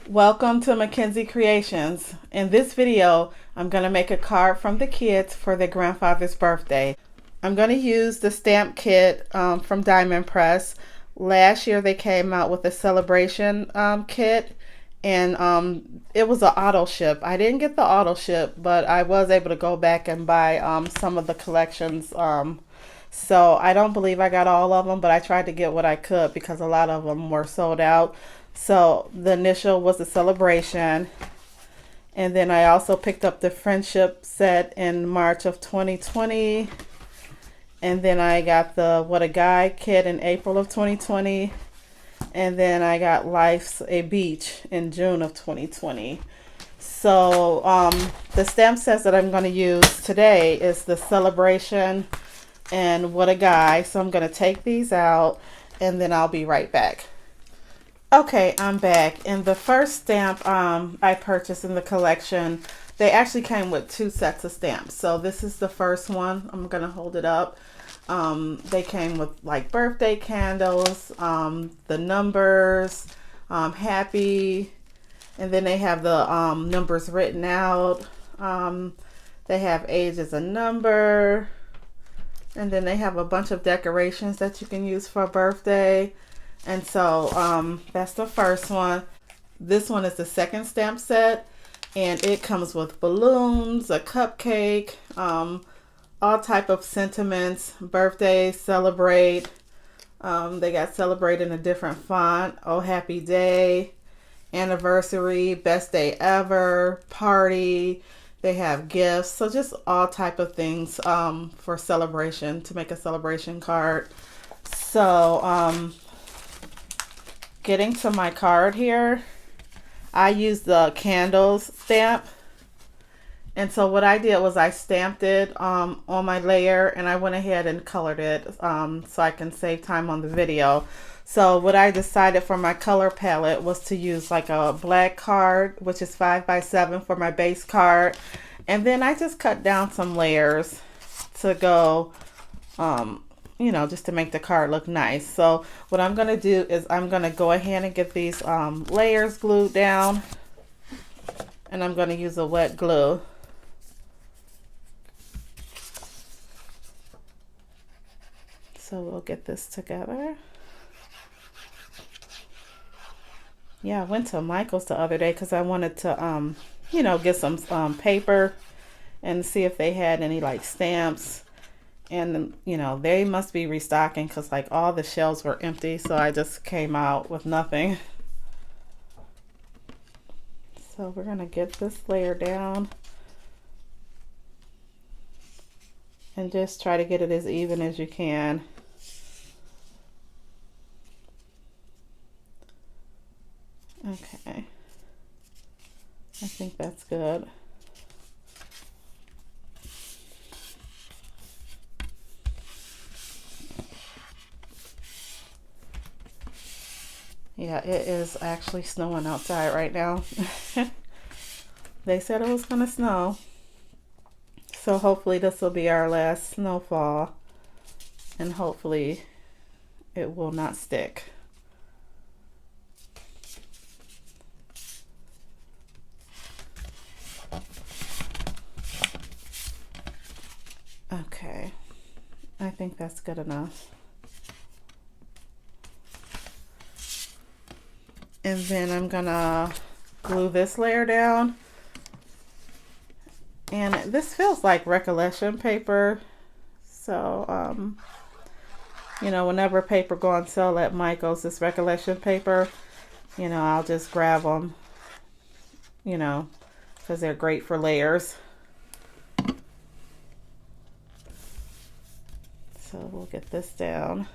Welcome to Mackenzie Creations. In this video, I'm going to make a card from the kids for their grandfather's birthday. I'm going to use the stamp kit from Diamond Press. Last year they came out with a celebration kit, and it was an auto ship. I didn't get the auto ship, but I was able to go back and buy some of the collections. So I don't believe I got all of them, but I tried to get what I could because a lot of them were sold out. So the initial was the celebration. And then I also picked up the friendship set in March of 2020. And then I got the What a Guy kit in April of 2020. And then I got Life's a Beach in June of 2020. So the stamp sets that I'm going to use today is the Celebration and What a Guy. So I'm going to take these out and then I'll be right back. Okay, I'm back. And the first stamp I purchased in the collection, they actually came with two sets of stamps. So this is the first one. I'm going to hold it up. They came with like birthday candles, the numbers, happy, and then they have the numbers written out. They have age as a number, and then they have a bunch of decorations that you can use for a birthday. And so that's the first one. This one is the second stamp set, and it comes with balloons, a cupcake, all type of sentiments, birthday, celebrate. They got celebrate in a different font. Oh, happy day, anniversary, best day ever, party. They have gifts. So just all type of things for celebration, to make a celebration card. So getting to my card here, I used the candles stamp. And so what I did was I stamped it on my layer, and I went ahead and colored it so I can save time on the video. So what I decided for my color palette was to use like a black card, which is 5x7 for my base card. And then I just cut down some layers to go, you know, just to make the card look nice. So what I'm going to do is I'm going to go ahead and get these layers glued down, and I'm going to use a wet glue. So we'll get this together. Yeah, I went to Michael's the other day because I wanted to, you know, get some paper and see if they had any like stamps. And, you know, they must be restocking because like all the shelves were empty. So I just came out with nothing. So we're going to get this layer down and just try to get it as even as you can. Okay. I think that's good. Yeah, it is actually snowing outside right now. They said it was going to snow. So hopefully this will be our last snowfall. And hopefully it will not stick. Okay. I think that's good enough. And then I'm gonna glue this layer down. And this feels like recollection paper. So, you know, whenever paper go on sale at Michael's, this recollection paper, you know, I'll just grab them, you know, because they're great for layers. So we'll get this down.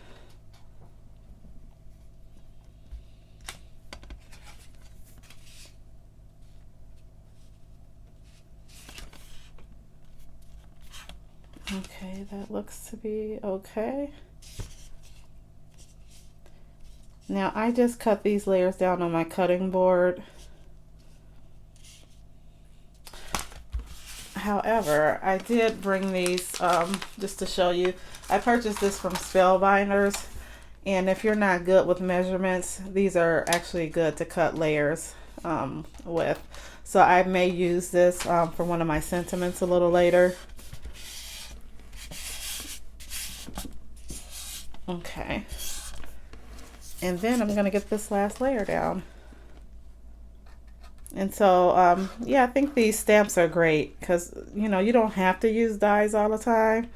Okay, that looks to be okay. Now I just cut these layers down on my cutting board. However, I did bring these just to show you. I purchased this from Spellbinders, and if you're not good with measurements, these are actually good to cut layers with. So I may use this for one of my sentiments a little later. Okay. And then I'm going to get this last layer down. And so, yeah, I think these stamps are great because, you know, you don't have to use dies all the time.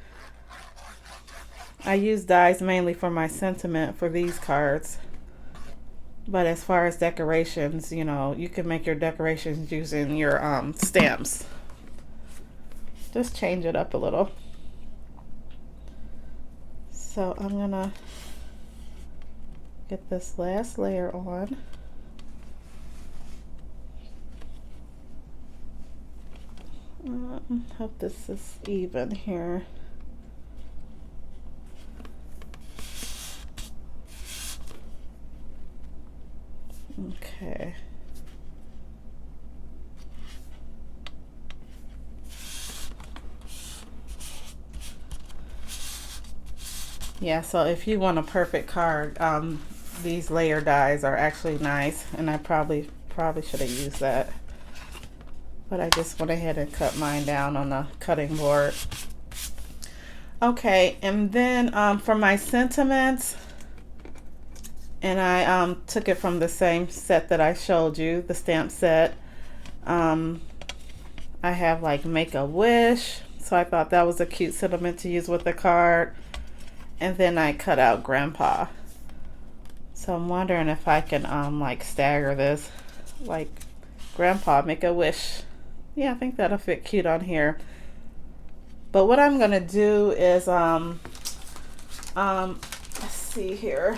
I use dies mainly for my sentiment for these cards. But as far as decorations, you know, you can make your decorations using your stamps. Just change it up a little. So I'm going to get this last layer on. Hope this is even here. Okay. Yeah, so if you want a perfect card, these layer dies are actually nice, and I probably should have used that. But I just went ahead and cut mine down on the cutting board. Okay, and then for my sentiments, and I took it from the same set that I showed you, the stamp set. I have like Make a Wish, so I thought that was a cute sentiment to use with the card. And then I cut out Grandpa. So I'm wondering if I can like stagger this, like Grandpa, Make a Wish. Yeah, I think that'll fit cute on here. But what I'm gonna do is let's see here.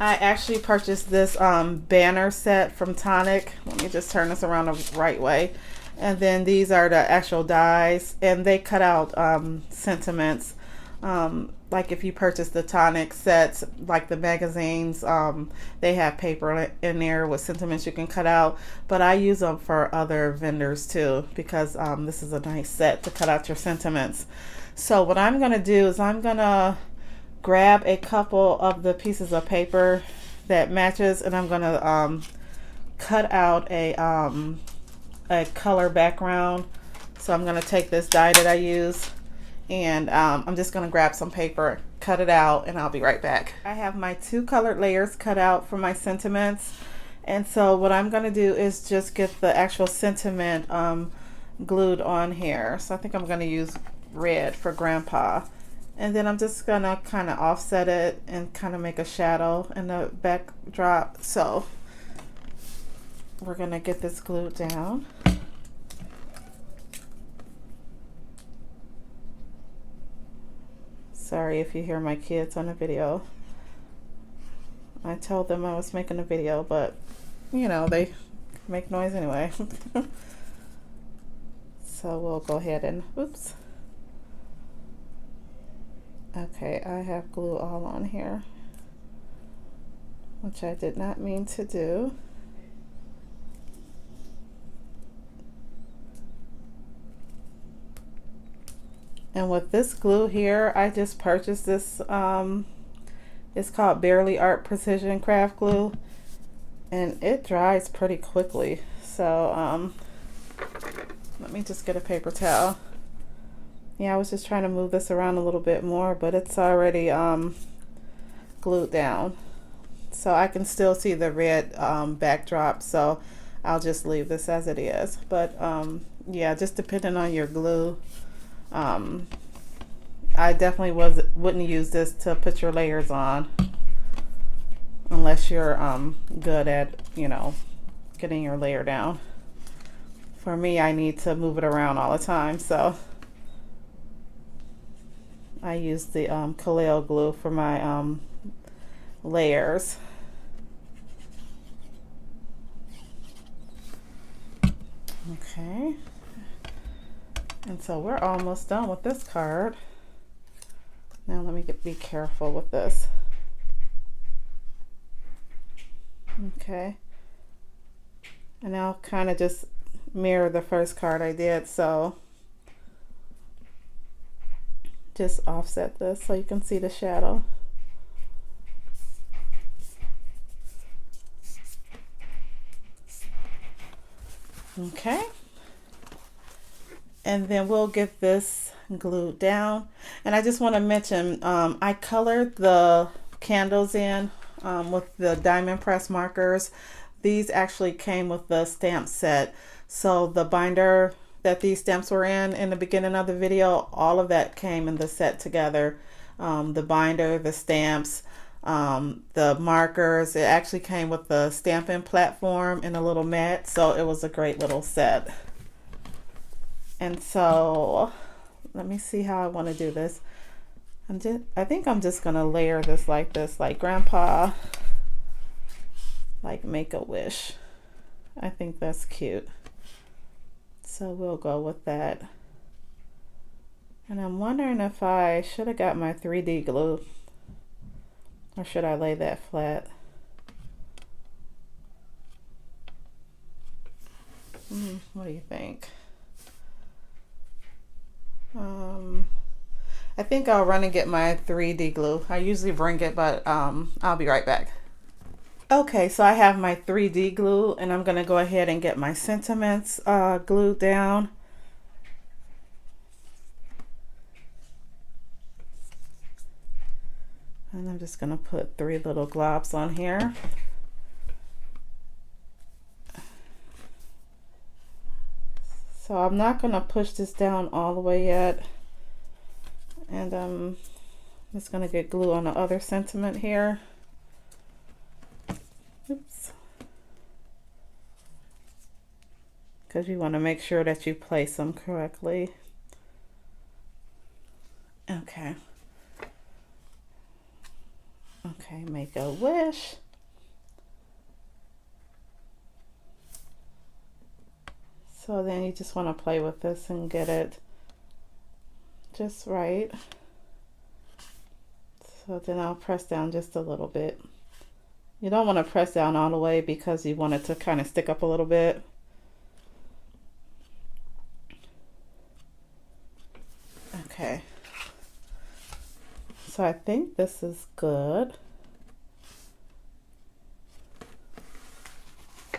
I actually purchased this banner set from Tonic. Let me just turn this around the right way. And then these are the actual dies, and they cut out sentiments. Like if you purchase the Tonic sets, like the magazines, they have paper in there with sentiments you can cut out. But I use them for other vendors too, because this is a nice set to cut out your sentiments. So what I'm gonna do is I'm gonna grab a couple of the pieces of paper that matches, and I'm gonna cut out a color background. So I'm gonna take this die that I use, and I'm just gonna grab some paper, cut it out, and I'll be right back. I have my 2 colored layers cut out for my sentiments, and so what I'm gonna do is just get the actual sentiment glued on here. So I think I'm gonna use red for Grandpa, and then I'm just gonna kind of offset it and kind of make a shadow in the backdrop. So we're gonna get this glued down. Sorry if you hear my kids on the video. I told them I was making a video, but you know, they make noise anyway. So we'll go ahead and, oops. Okay, I have glue all on here, which I did not mean to do. And with this glue here, I just purchased this, it's called Bearly Art Precision Craft Glue, and it dries pretty quickly. So let me just get a paper towel. Yeah, I was just trying to move this around a little bit more, but it's already glued down. So I can still see the red backdrop, so I'll just leave this as it is. But yeah, just depending on your glue. I definitely wouldn't use this to put your layers on unless you're good at, you know, getting your layer down. For me, I need to move it around all the time, so I use the Kaleo glue for my layers. Okay. And so we're almost done with this card. Now let me be careful with this. Okay. And I'll kind of just mirror the first card I did, so just offset this so you can see the shadow. Okay. And then we'll get this glued down. And I just want to mention, I colored the candles in with the Diamond Press markers. These actually came with the stamp set. So the binder that these stamps were in the beginning of the video, all of that came in the set together. The binder, the stamps, the markers. It actually came with the stamping platform and a little mat. So it was a great little set. And so let me see how I want to do this. I think I'm just gonna layer this, like Grandpa, like Make-A-Wish. I think that's cute. So we'll go with that. And I'm wondering if I should have got my 3D glue, or should I lay that flat? What do you think? I think I'll run and get my 3D glue. I usually bring it, but I'll be right back. Okay, so I have my 3D glue, and I'm gonna go ahead and get my sentiments glued down. And I'm just gonna put 3 little globs on here. So I'm not gonna push this down all the way yet. And I'm just gonna get glue on the other sentiment here. Oops. Because you want to make sure that you place them correctly. Okay. Okay, Make-A-Wish. So then you just want to play with this and get it just right. So then I'll press down just a little bit. You don't want to press down all the way because you want it to kind of stick up a little bit. Okay. So I think this is good.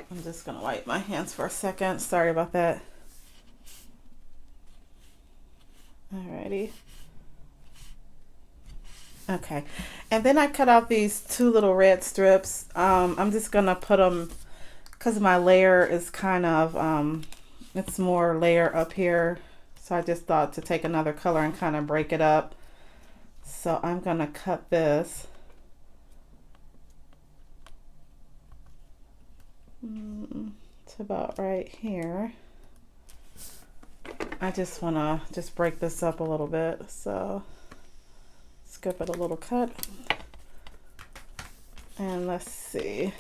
I'm just gonna wipe my hands for a second. Sorry about that. Alrighty. Okay, and then I cut out these 2 little red strips. I'm just gonna put them, because my layer is kind of, it's more layer up here. So I just thought to take another color and kind of break it up. So I'm gonna cut this. It's about right here. I just want to just break this up a little bit. So let's give it a little cut. And let's see.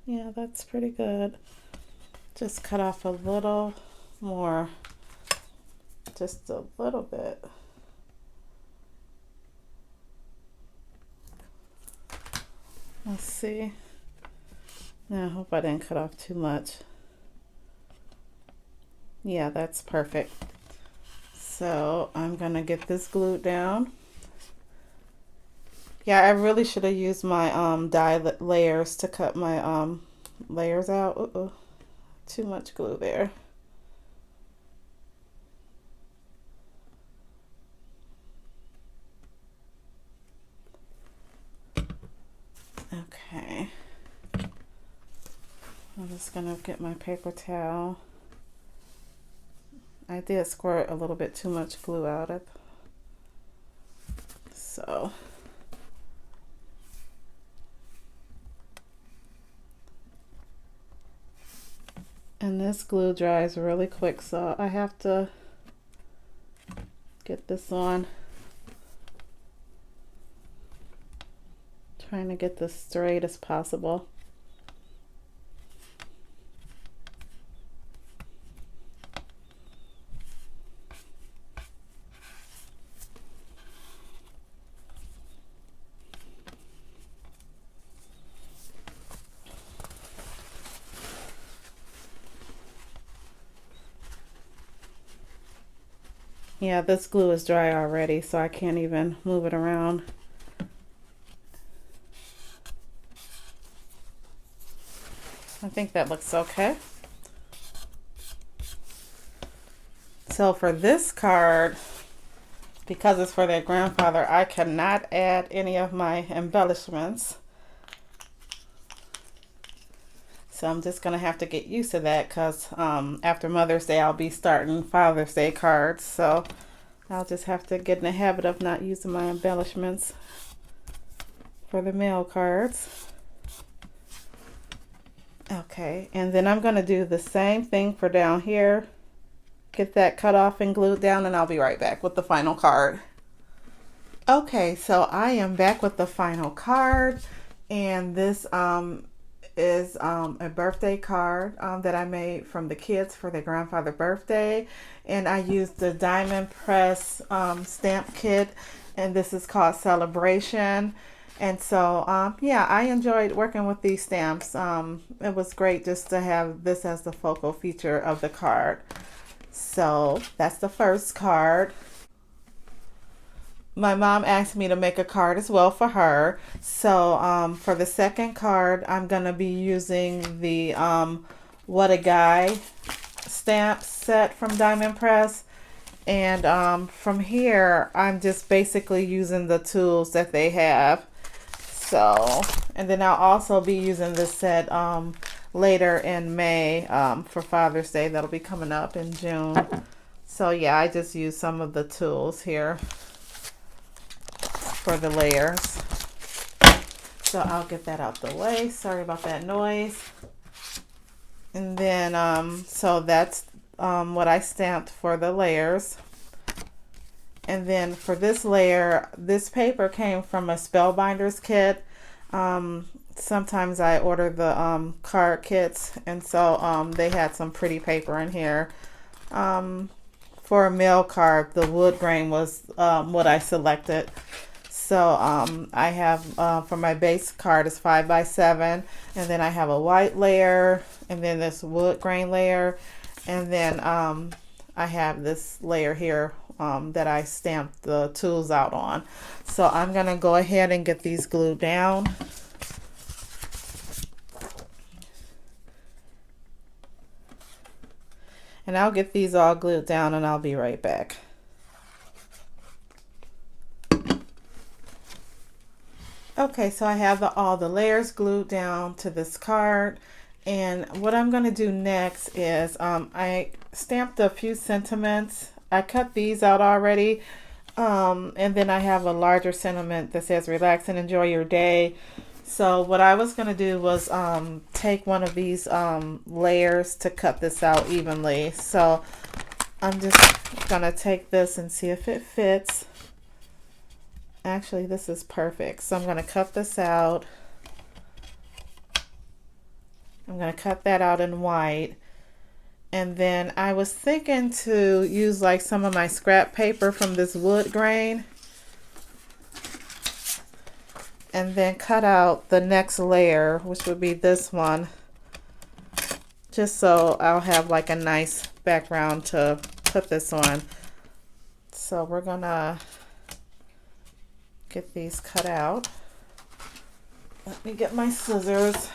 Yeah, that's pretty good. Just cut off a little more. Just a little bit. Let's see. Now I hope I didn't cut off too much. Yeah, that's perfect. So I'm gonna get this glued down. Yeah, I really should have used my die layers to cut my layers out. Uh-oh, too much glue there. Okay. I'm just gonna get my paper towel. I did squirt a little bit too much glue out of it. So and this glue dries really quick, so I have to get this on. Trying to get this straight as possible. Yeah, this glue is dry already, so I can't even move it around. think that looks okay. So for this card, because it's for their grandfather, I cannot add any of my embellishments. So I'm just going to have to get used to that, because after Mother's Day, I'll be starting Father's Day cards. So I'll just have to get in the habit of not using my embellishments for the mail cards. Okay, and then I'm going to do the same thing for down here. Get that cut off and glued down, and I'll be right back with the final card. Okay, so I am back with the final card, and this is a birthday card that I made from the kids for their grandfather's birthday, and I used the Diamond Press stamp kit, and this is called Celebration. And so yeah, I enjoyed working with these stamps. It was great just to have this as the focal feature of the card. So that's the first card. My mom asked me to make a card as well for her. So for the second card, I'm going to be using the What a Guy stamp set from Diamond Press. And from here, I'm just basically using the tools that they have. So, and then I'll also be using this set later in May for Father's Day. That'll be coming up in June. So yeah, I just use some of the tools here for the layers. So I'll get that out the way. Sorry about that noise. And then so that's what I stamped for the layers. And then for this layer, this paper came from a Spellbinders kit. Sometimes I order the card kits, and so they had some pretty paper in here. For a mail card, the wood grain was what I selected. So I have for my base card is 5x7, and then I have a white layer, and then this wood grain layer, and then I have this layer here that I stamped the tools out on. So I'm gonna go ahead and get these glued down. And I'll get these all glued down, and I'll be right back. Okay, so I have all the layers glued down to this card, and what I'm going to do next is I stamped a few sentiments. I cut these out already, and then I have a larger sentiment that says relax and enjoy your day. So what I was going to do was take one of these layers to cut this out evenly. So I'm just going to take this and see if it fits. Actually, this is perfect. So I'm going to cut this out. I'm going to cut that out in white. And then I was thinking to use like some of my scrap paper from this wood grain, and then cut out the next layer, which would be this one, just so I'll have like a nice background to put this on. So we're gonna get these cut out. Let me get my scissors.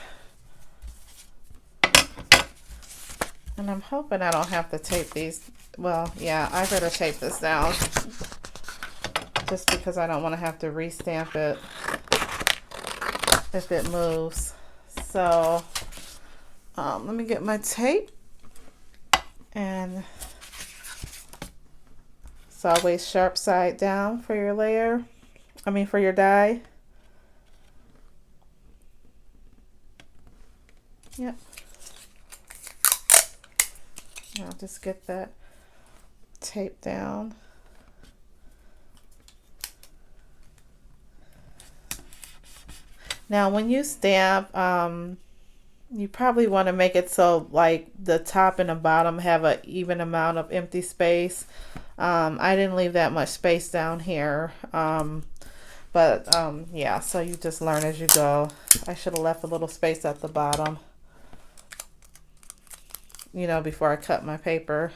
And I'm hoping I don't have to tape these. Well, yeah, I better tape this down, just because I don't want to have to restamp it if it moves. So let me get my tape, and it's always sharp side down for your layer, for your die. Yep. I'll just get that tape down. Now when you stamp, you probably want to make it so like the top and the bottom have an even amount of empty space. I didn't leave that much space down here, but yeah, so you just learn as you go. I should have left a little space at the bottom, before I cut my paper.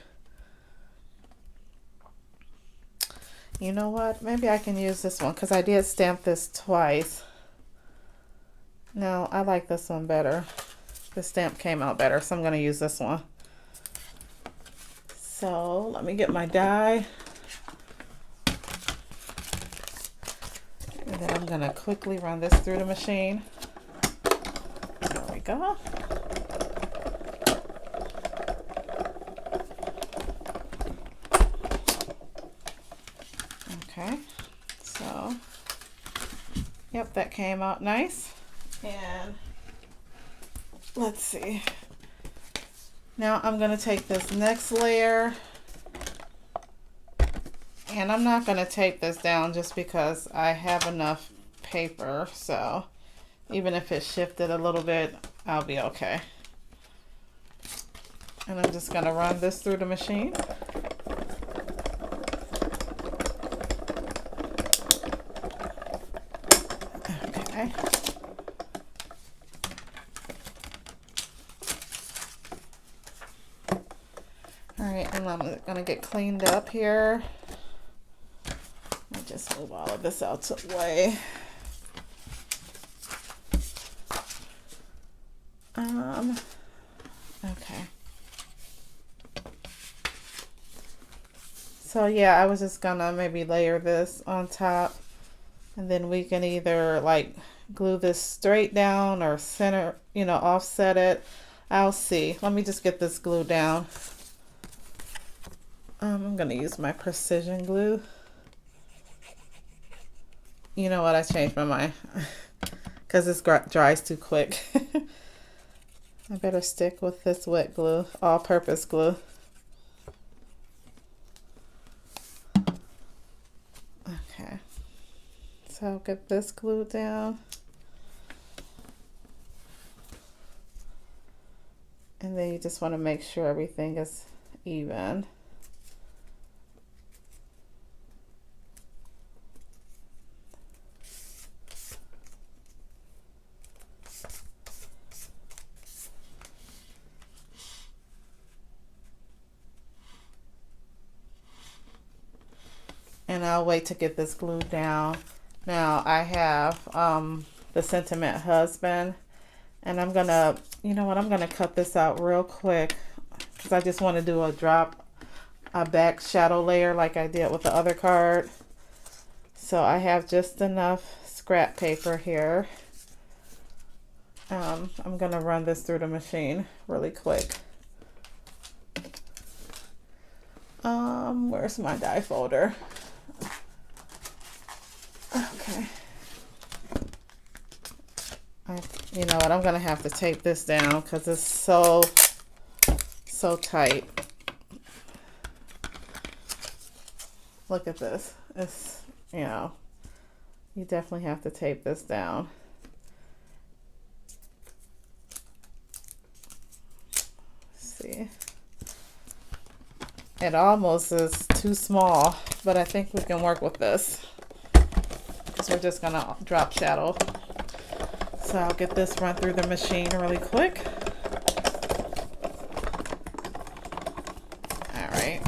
You know what? Maybe I can use this one because I did stamp this twice. No, I like this one better. the stamp came out better, so I'm going to use this one. So let me get my die. And then I'm going to quickly run this through the machine. There we go. Okay, so, yep, that came out nice. And let's see. Now I'm going to take this next layer, and I'm not going to tape this down just because I have enough paper, so even if it shifted a little bit, I'll be okay. And I'm just going to run this through the machine. Okay. Alright, and I'm going to get cleaned up here. Let me just move all of this out of the way. Okay. So yeah, I was just gonna maybe layer this on top, and then we can either like glue this straight down or center, you know, offset it. I'll see. Let me just get this glue down. I'm gonna use my precision glue. You know what? I changed my mind because this dries too quick. I better stick with this wet glue, all-purpose glue. Okay, so I'll get this glue down. And then you just want to make sure everything is even. And I'll wait to get this glued down. Now I have the Sentiment Husband, and I'm gonna, you know what, I'm gonna cut this out real quick because I just want to do a back shadow layer like I did with the other card. So I have just enough scrap paper here. I'm gonna run this through the machine really quick. Where's my die folder? Okay. You know what, I'm gonna have to tape this down because it's so tight. Look at this. It's, you know, you definitely have to tape this down. Let's see. It almost is too small, but I think we can work with this because we're just gonna drop shadow. So I'll get this run through the machine really quick. All right,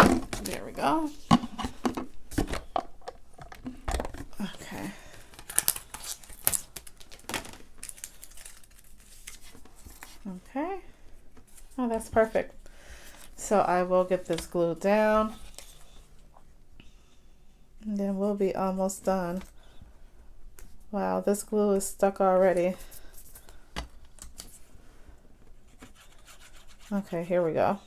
there we go. Okay. Okay. Oh, that's perfect. So I will get this glued down, and then we'll be almost done. Wow, this glue is stuck already. Okay, here we go.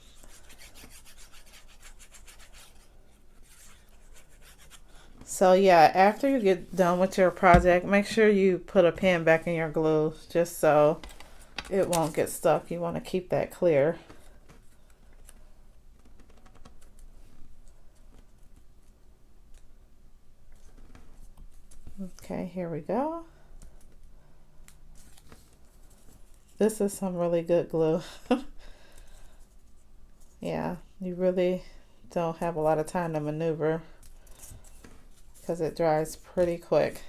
So yeah, after you get done with your project, make sure you put a pin back in your glue just so it won't get stuck. You want to keep that clear. Okay, here we go. This is some really good glue. Yeah, you really don't have a lot of time to maneuver because it dries pretty quick.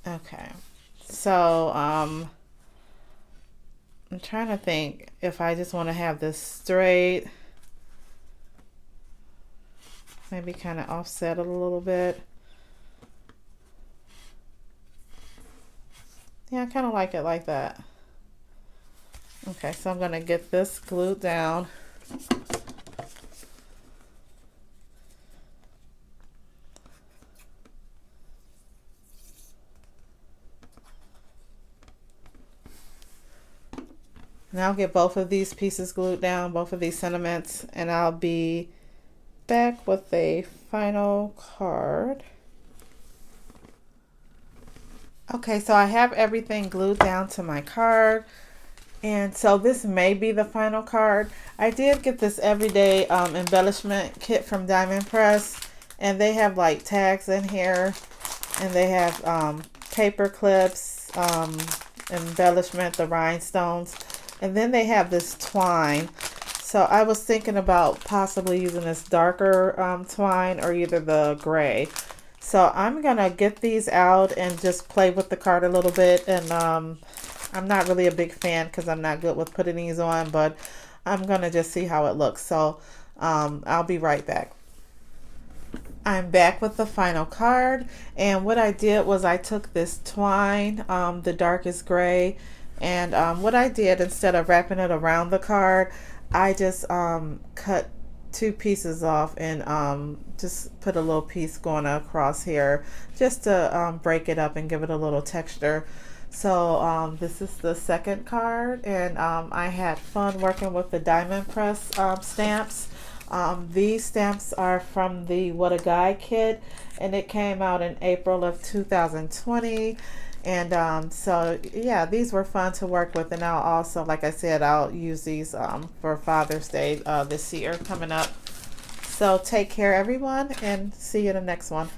Okay, so I'm trying to think if I just want to have this straight, maybe kind of offset it a little bit. Yeah, I kind of like it like that. Okay, so I'm going to get this glued down. And I'll get both of these pieces glued down, both of these sentiments, and I'll be back with a final card. Okay, so I have everything glued down to my card. And so this may be the final card. I did get this everyday embellishment kit from Diamond Press. And they have like tags in here. And they have paper clips, embellishment, the rhinestones. And then they have this twine. So I was thinking about possibly using this darker twine or either the gray. So I'm going to get these out and just play with the card a little bit. And I'm not really a big fan because I'm not good with putting these on. But I'm going to just see how it looks. So I'll be right back. I'm back with the final card. And what I did was I took this twine, the darkest gray. And what I did, instead of wrapping it around the card, I just cut 2 pieces off and just put a little piece going across here just to break it up and give it a little texture. So this is the second card, and I had fun working with the Diamond Press stamps. These stamps are from the What a Guy kit, and it came out in April of 2020. And so yeah, these were fun to work with. And I'll also, like I said, I'll use these for Father's Day this year coming up. So take care everyone, and see you in the next one.